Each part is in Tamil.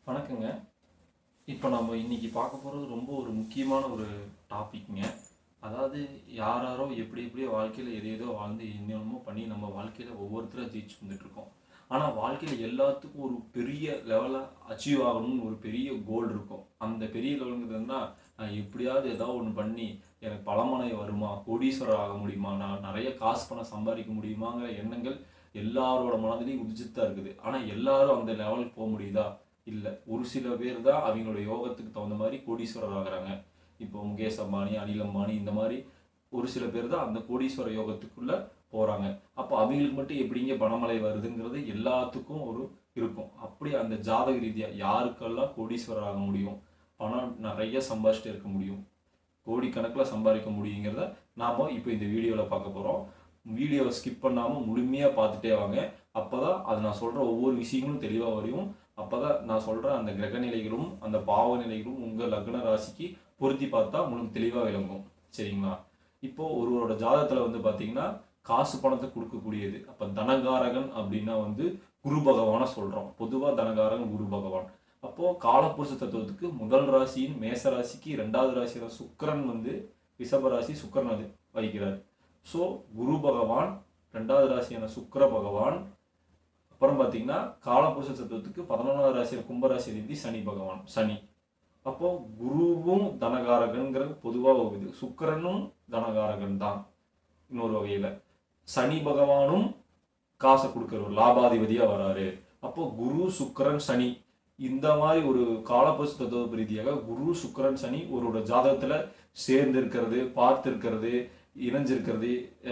வணக்கங்க. இப்போ நம்ம இன்னைக்கு பார்க்க போகிறது ரொம்ப ஒரு முக்கியமான ஒரு டாபிக்ங்க. அதாவது யாரோ எப்படி எப்படியோ வாழ்க்கையில் எது ஏதோ வாழ்ந்து என்னென்னமோ பண்ணி நம்ம வாழ்க்கையில் ஒவ்வொருத்தரும் ஜெயிச்சு வந்துட்டுருக்கோம். ஆனால் வாழ்க்கையில் எல்லாத்துக்கும் ஒரு பெரிய லெவலில் அச்சீவ் ஆகணும்னு ஒரு பெரிய கோல் இருக்கும். அந்த பெரிய லெவலுங்கிறதுனா நான் எப்படியாவது ஏதாவது ஒன்று பண்ணி எனக்கு பலமனை வருமா, கோடீஸ்வரர் ஆக முடியுமா, நான் நிறைய காசு பணம் சம்பாதிக்க முடியுமாங்கிற எண்ணங்கள் எல்லாரோட மனதிலையும் உதிச்சுட்டு தான் இருக்குது. ஆனால் எல்லாரும் அந்த லெவலுக்கு போக முடியுதா? இல்லை. ஒரு சில பேர் தான் அவங்களோட யோகத்துக்கு தகுந்த மாதிரி கோடீஸ்வரர் ஆகுறாங்க. இப்போ முகேஷ் அம்பானி, அனில் அம்பானி இந்த மாதிரி ஒரு சில பேர் தான் அந்த கோடீஸ்வர யோகத்துக்குள்ள போறாங்க. அப்போ அவங்களுக்கு மட்டும் எப்படிங்க பணமழை வருதுங்கிறது எல்லாத்துக்கும் ஒரு இருக்கும். அப்படி அந்த ஜாதக ரீதியா யாருக்கெல்லாம் கோடீஸ்வரர் ஆக முடியும், பணம் நிறைய சம்பாதிச்சுட்டு இருக்க முடியும், கோடிக்கணக்கில் சம்பாதிக்க முடியுங்கிறத நாம இப்போ இந்த வீடியோவில் பார்க்க போகிறோம். வீடியோவை ஸ்கிப் பண்ணாமல் முழுமையாக பார்த்துட்டே வாங்க. அப்போ தான் அது நான் சொல்கிற ஒவ்வொரு விஷயங்களும் தெளிவாக வரையும். அப்போ தான் நான் சொல்கிற அந்த கிரக நிலைகளும் அந்த பாவ நிலைகளும் உங்கள் லக்ன ராசிக்கு பொருத்தி பார்த்தா உங்களுக்கு தெளிவாக விளங்கும். சரிங்களா? இப்போது ஒருவரோட ஜாதகத்தில் வந்து பார்த்தீங்கன்னா காசு பணத்தை கொடுக்கக்கூடியது. அப்போ தனகாரகன் அப்படின்னா வந்து குரு பகவானை சொல்கிறோம். பொதுவாக தனகாரகன் குரு பகவான். அப்போது காலப்புருஷ தத்துவத்துக்கு முதல் ராசியின் மேச ராசிக்கு ரெண்டாவது ராசியான சுக்கிரன் வந்து ரிஷப ராசி சுக்கிரன் அது வகிக்கிறார். ஸோ குரு பகவான், ரெண்டாவது ராசியான சுக்கிர பகவான், அப்புறம் பார்த்தீங்கன்னா காலபுருஷ தத்துவத்துக்கு 11வது ராசியில் கும்பராசி அதிபதி சனி பகவான், சனி. அப்போ குருவும் தனகாரகன்கிறது பொதுவாக வருது. சுக்கிரனும் தனகாரகன் தான் இன்னொரு வகையில். சனி பகவானும் காசை கொடுக்குற லாபாதிபதியா வராரு. அப்போ குரு சுக்கிரன் சனி இந்த மாதிரி ஒரு காலபுருஷ தத்துவ ரீதியாக குரு சுக்கிரன் சனி ஒரு ஜாதகத்துல சேர்ந்து இருக்கிறது, பார்த்து இருக்கிறது, இணைஞ்சிருக்கிறது,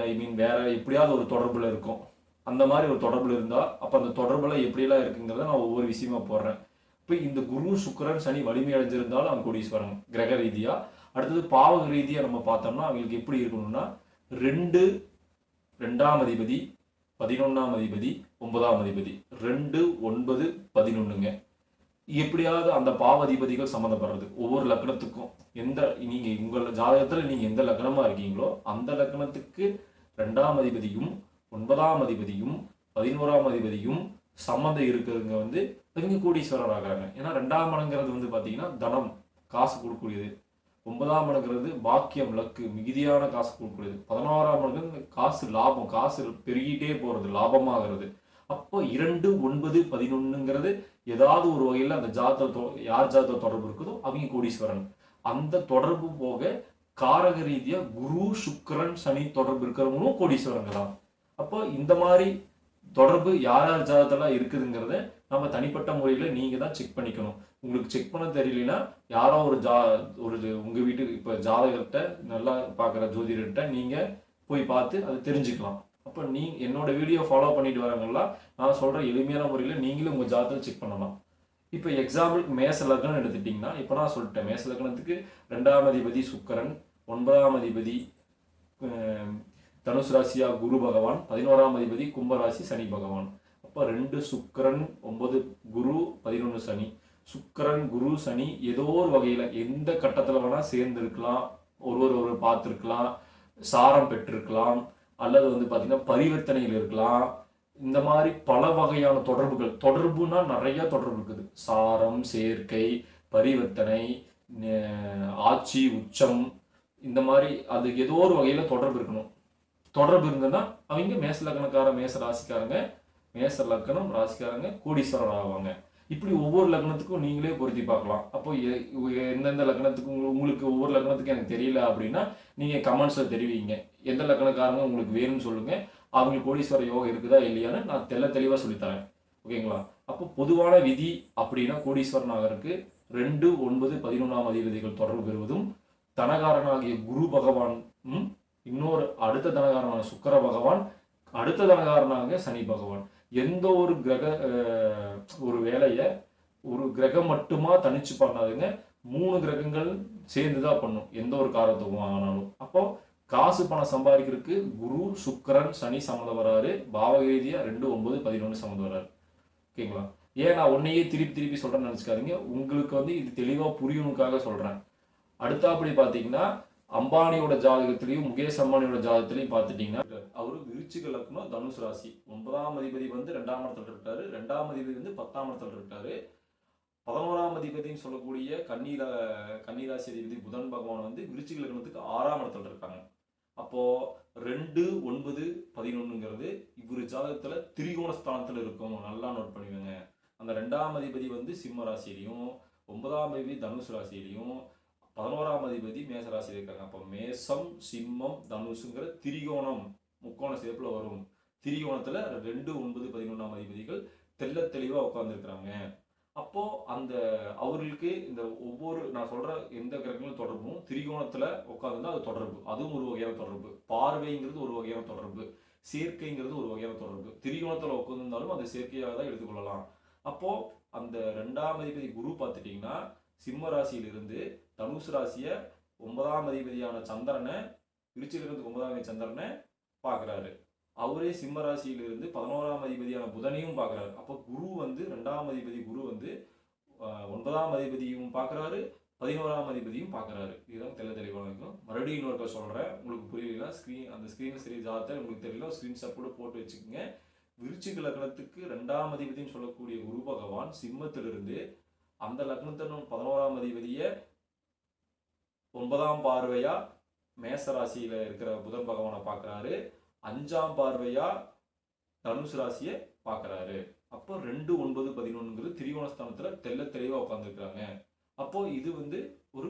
ஐ மீன் வேற எப்படியாவது ஒரு தொடர்புல இருக்கும். அந்த மாதிரி ஒரு தொடர்புல இருந்தா அப்ப அந்த தொடர்புல எப்படியெல்லாம் இருக்குங்கிறத நான் ஒவ்வொரு விஷயமா போடுறேன். இப்போ இந்த குரு சுக்கிரன் சனி வலிமை அடைஞ்சிருந்தாலும் அவங்க கோடீஸ்வரன் கிரக ரீதியா. அடுத்தது பாவக ரீதியா நம்ம பார்த்தோம்னா அவங்களுக்கு எப்படி இருக்கணும்னா 2ஆம் அதிபதி, 11ஆம் அதிபதி, 9ஆம் அதிபதி, 2, 9, 11ங்க. எப்படியாவது அந்த பாவதிபதிகள் சம்மந்தப்படுறது ஒவ்வொரு லக்னத்துக்கும். எந்த நீங்க உங்கள் ஜாதகத்துல நீங்க எந்த லக்னமா இருக்கீங்களோ அந்த லக்னத்துக்கு 2ஆம் அதிபதியும் 9ஆம் அதிபதியும் 11ஆம் அதிபதியும் சம்மந்தம் இருக்கிறவங்க வந்து இவங்க கோடீஸ்வரர் ஆகிறாங்க. ஏன்னா 2ஆம் இடங்கிறது வந்து பார்த்தீங்கன்னா தனம், காசு கொடுக்கக்கூடியது. 9ஆம் இடங்கிறது பாக்கியம், லக்கு, மிகுதியான காசு கொடுக்கக்கூடியது. 11ஆம் இடங்கிறது காசு, லாபம், காசு பெருகிட்டே போறது, லாபமாகிறது. அப்போ 2, 9, 11ங்கிறது ஏதாவது ஒரு வகையில் அந்த ஜாதகத்தோ யார் ஜாதக தொடர்பு இருக்குதோ அவங்க கோடீஸ்வரன். அந்த தொடர்பு போக காரக ரீதியா குரு சுக்கிரன் சனி தொடர்பு இருக்கிறவங்களும் கோடீஸ்வரங்க தான். அப்போ இந்த மாதிரி தொடர்பு யார் யார் ஜாதகத்தெல்லாம் இருக்குதுங்கிறத நம்ம தனிப்பட்ட முறையில் நீங்கள் தான் செக் பண்ணிக்கணும். உங்களுக்கு செக் பண்ண தெரியலனா யாரோ ஒரு உங்கள் வீட்டுக்கு இப்போ ஜாதகத்தை நல்லா பார்க்குற ஜோதிடர்கிட்ட நீங்கள் போய் பார்த்து அதை தெரிஞ்சுக்கலாம். அப்போ என்னோட வீடியோ ஃபாலோ பண்ணிட்டு வரவங்களா நான் சொல்கிற எளிமையான முறையில் நீங்களும் உங்கள் ஜாதகத்தை செக் பண்ணலாம். இப்போ எக்ஸாம்பிளுக்கு மேச லக்னம் எடுத்துட்டிங்கன்னா இப்போ நான் சொல்லிட்டேன். மேச லக்னத்துக்கு 2ஆம் அதிபதி சுக்கிரன், 9ஆம் அதிபதி தனுசு ராசியா குரு பகவான், 11ஆம் அதிபதி கும்பராசி சனி பகவான். அப்போ 2 சுக்கிரன், 9 குரு, 11 சனி. சுக்கிரன் குரு சனி ஏதோ ஒரு வகையில் எந்த கட்டத்தில் வேணால் சேர்ந்துருக்கலாம், ஒரு பார்த்துருக்கலாம், சாரம் பெற்றிருக்கலாம், அல்லது வந்து பார்த்தீங்கன்னா பரிவர்த்தனையில் இருக்கலாம். இந்த மாதிரி பல வகையான தொடர்புகள், தொடர்புனா நிறைய தொடர்பு இருக்குது. சாரம், சேர்க்கை, பரிவர்த்தனை, ஆட்சி, உச்சம், இந்த மாதிரி அது ஏதோ ஒரு வகையில் தொடர்பு இருக்கணும். தொடர்பு இருந்ததுன்னா அவங்க மேச லக்னக்கார மேச ராசிக்காரங்க, மேச லக்னம் ராசிக்காரங்க கோடீஸ்வரர் ஆவாங்க. இப்படி ஒவ்வொரு லக்னத்துக்கும் நீங்களே பொருத்தி பார்க்கலாம். அப்போ எந்தெந்த லக்னத்துக்கு உங்களுக்கு ஒவ்வொரு லக்னத்துக்கும் எனக்கு தெரியல அப்படின்னா நீங்கள் கமெண்ட்ஸில் தெரிவிங்க. எந்த லக்னக்காரங்க உங்களுக்கு வேணும்னு சொல்லுங்க. அவங்களுக்கு கோடீஸ்வர யோகம் இருக்குதா இல்லையான்னு நான் தெளிவாக சொல்லித்தரேன். ஓகேங்களா? அப்போ பொதுவான விதி அப்படின்னா கோடீஸ்வரன் ஆகிறதுக்கு 2, 9, 11ஆம் அதிபதிகள் தொடர்பு பெறுவதும், தனகாரனாகிய குரு பகவானும், இன்னொரு அடுத்த தனகாரனான சுக்கிர பகவான், அடுத்த தனகாரனாக சனி பகவான். எந்த ஒரு ஒரு வேலையை ஒரு கிரகம் மட்டுமா தனிச்சு பண்ணாதுங்க. 3 கிரகங்கள் சேர்ந்துதான் பண்ணும் எந்த ஒரு காரத்துக்கும் ஆனாலும். அப்போ காசு பணம் சம்பாதிக்கிறதுக்கு குரு சுக்கிரன் சனி சம்மந்தம் வராரு. பாவக ரீதியா 2, 9, 11 சம்மந்தம் வராரு. ஓகேங்களா? ஏன் நான் ஒன்னையே திருப்பி சொல்றேன்னு நினைச்சுக்காதீங்க. உங்களுக்கு வந்து இது தெளிவா புரியணுக்காக சொல்றேன். அடுத்தாப்படி பாத்தீங்கன்னா அம்பானியோட ஜாதகத்திலையும் முகேஷ் அம்பானியோட ஜாதகத்திலையும் பார்த்துட்டீங்கன்னா அவரு விருச்சிக லக்னம், தனுசு ராசி. 9ஆம் அதிபதி வந்து 2ஆம் இடத்துல இருக்காரு, 2ஆம் அதிபதி வந்து 10ஆம் இடத்துல இருக்காரு. 11ஆம் அதிபதினு சொல்லக்கூடிய கன்னிராசி அதிபதி புதன் பகவான் வந்து விருச்சிக லக்னத்துக்கு 6ஆம் இடத்துல இருக்காங்க. அப்போ 2, 9, 11ங்கிறது இவரு ஜாதகத்துல திரிகோண ஸ்தானத்துல இருக்கும். நல்லா நோட் பண்ணிக்கோங்க. அந்த 2ஆம் அதிபதி வந்து சிம்ம ராசியிலையும், 9ஆம் அதிபதி தனுசு ராசியிலையும், 11ஆம் அதிபதி மேச ராசியில இருக்காங்க. அப்போ மேசம், சிம்மம், தனுசுங்கிற திரிகோணம் முக்கோண ஷேப்ல வரும். திரிகோணத்துல 2, 9, 11ஆம் அதிபதிகள் தெள்ள தெளிவா உட்கார்ந்துருக்கிறாங்க. அப்போ அந்த அவர்களுக்கு இந்த ஒவ்வொரு நான் சொல்ற எந்த கிரகங்களும் தொடர்பும் திரிகோணத்துல உட்கார்ந்துருந்தா அது தொடர்பு. அதுவும் ஒரு வகையான தொடர்பு. பார்வைங்கிறது ஒரு வகையான தொடர்பு. சேர்க்கைங்கிறது ஒரு வகையான தொடர்பு. திரிகோணத்துல உட்கார்ந்திருந்தாலும் அது சேர்க்கையாக தான் எடுத்துக்கொள்ளலாம். அப்போ அந்த 2ஆம் அதிபதி குரு பார்த்துட்டீங்கன்னா சிம்ம ராசியிலிருந்து தனுசு ராசிய 9ஆம் அதிபதியான சந்திரனை விருச்சிகத்துக்கு 9ஆம் அதிபதி சந்திரனை பார்க்குறாரு. அவரே சிம்ம ராசியிலிருந்து 11ஆம் அதிபதியான புதனையும் பார்க்குறாரு. அப்போ குரு வந்து 2ஆம் அதிபதி குரு வந்து 9ஆம் அதிபதியும் பார்க்குறாரு, 11ஆம் அதிபதியும் பார்க்குறாரு. இதுதான் தெளிவான இருக்கும். மறுபடியும் இன்னொருக்க சொல்கிறேன், உங்களுக்கு புரியல. அந்த ஸ்க்ரீன் சரி ஜாதகத்தை உங்களுக்கு தெரியல, ஸ்க்ரீன்ஷாட் கூட போட்டு வச்சுக்கோங்க. விருச்சிக லக்னத்துக்கு 2ஆம் அதிபதினு சொல்லக்கூடிய குரு பகவான் சிம்மத்திலிருந்து அந்த லக்னத்தின் 11ஆம் அதிபதியை 9ஆம் பார்வையா மேச ராசியில இருக்கிற புதன் பகவானை பார்க்குறாரு. 5ஆம் பார்வையா தனுசு ராசியை பார்க்குறாரு. அப்போ 2, 9, 11ங்கிறது திரிகோணஸ்தானத்துல தெள்ள தெளிவா உட்காந்துருக்காங்க. அப்போ இது வந்து ஒரு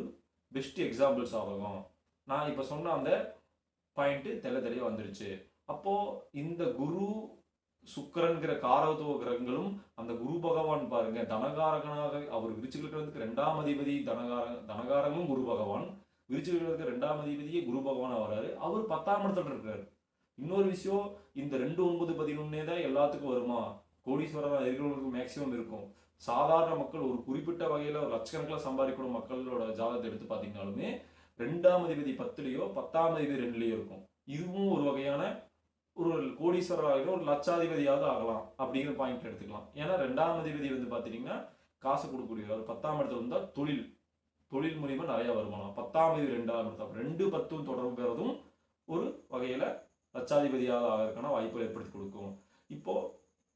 பெஸ்ட் எக்ஸாம்பிள்ஸ் ஆகும். நான் இப்ப சொன்ன அந்த பாயிண்ட் தெள்ள தெளிவா வந்துருச்சு. அப்போ இந்த குரு சுக்கிரன்கிற காரகத்துவ கிரகங்களும் அந்த குரு பகவான் பாருங்க தனகாரகனாக அவர் விருச்சிகத்துக்கு 2ஆம் அதிபதி தனகாரகமும் குரு பகவான், விருச்சிகத்துக்கு 2ஆம் அதிபதியே குரு பகவான் வராரு. அவர் 10ஆம் இடத்துல இருக்காரு. இன்னொரு விஷயம், இந்த 2, 9, 11 தான் எல்லாத்துக்கும் வருமா? கோடீஸ்வரர் இருக்கிறவங்களுக்கு மேக்சிமம் இருக்கும். சாதாரண மக்கள் ஒரு குறிப்பிட்ட வகையில ஒரு லட்சக்கணக்கில் சம்பாதிக்கணும் மக்களோட ஜாதகத்தை எடுத்து பார்த்தீங்கன்னாலுமே 2ஆம் அதிபதி 10லயோ 10ஆம் அதிபதி 2லயோ இருக்கும். இதுவும் ஒரு வகையான ஒரு கோடீஸ்வரராக ஒரு லட்சாதிபதியாவது ஆகலாம் அப்படிங்கிற பாயிண்ட் எடுத்துக்கலாம். ஏன்னா 2ஆம் அதிபதி வந்து பார்த்தீங்கன்னா காசு கொடுக்கக்கூடியவர். 10ஆம் இடத்துல இருந்தால் தொழில் மூலியமா நிறைய வருமானம். 10ஆம் அதிபதி 2ஆம் இடத்துல 2, 10 தொடர்பு பெறதும் ஒரு வகையில லட்சாதிபதியாக ஆகிறதுக்கான வாய்ப்புகள் ஏற்படுத்தி கொடுக்கும். இப்போ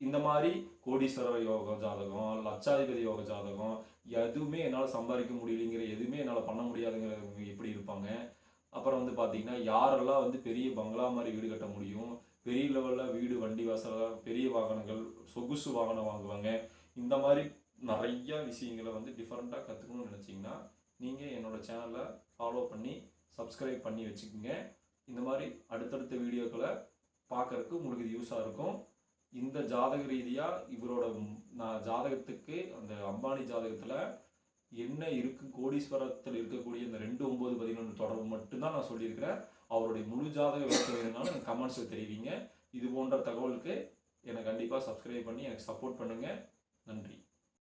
இந்த மாதிரி கோடீஸ்வரர் யோக ஜாதகம், லட்சாதிபதி யோக ஜாதகம், எதுவுமே என்னால் சம்பாதிக்க முடியலைங்கிற, எதுவுமே என்னால் பண்ண முடியாதுங்கிறவங்க எப்படி இருப்பாங்க? அப்புறம் வந்து பார்த்தீங்கன்னா யாரெல்லாம் வந்து பெரிய பங்களா மாதிரி வீடு கட்ட முடியும், பெரிய லெவலில் வீடு வண்டி வாசல் பெரிய வாகனங்கள் சொகுசு வாகனம் வாங்குவாங்க, இந்த மாதிரி நிறைய விஷயங்களை வந்து டிஃப்ரெண்ட்டாக கற்றுக்கணும்னு நினச்சிங்கன்னா நீங்கள் என்னோட சேனலை ஃபாலோ பண்ணி சப்ஸ்கிரைப் பண்ணி வச்சுக்கோங்க. இந்த மாதிரி அடுத்தடுத்த வீடியோக்களை பார்க்கறதுக்கு உங்களுக்கு இது யூஸாக இருக்கும். இந்த ஜாதக ரீதியாக இவரோட நான் ஜாதகத்துக்கு அந்த அம்பானி ஜாதகத்தில் என்ன இருக்கு, கோடீஸ்வரத்தில் இருக்கக்கூடிய இந்த 2, 9, 11 தொடர்பு மட்டும்தான் நான் சொல்லியிருக்கிறேன். அவருடைய முழு ஜாதக விளக்கம் வேணும்னாலும் எனக்கு கமெண்ட்ஸில் தெரிவிங்க. இது போன்ற தகவலுக்கு என்னை கண்டிப்பாக சப்ஸ்கிரைப் பண்ணி எனக்கு சப்போர்ட் பண்ணுங்கள். நன்றி.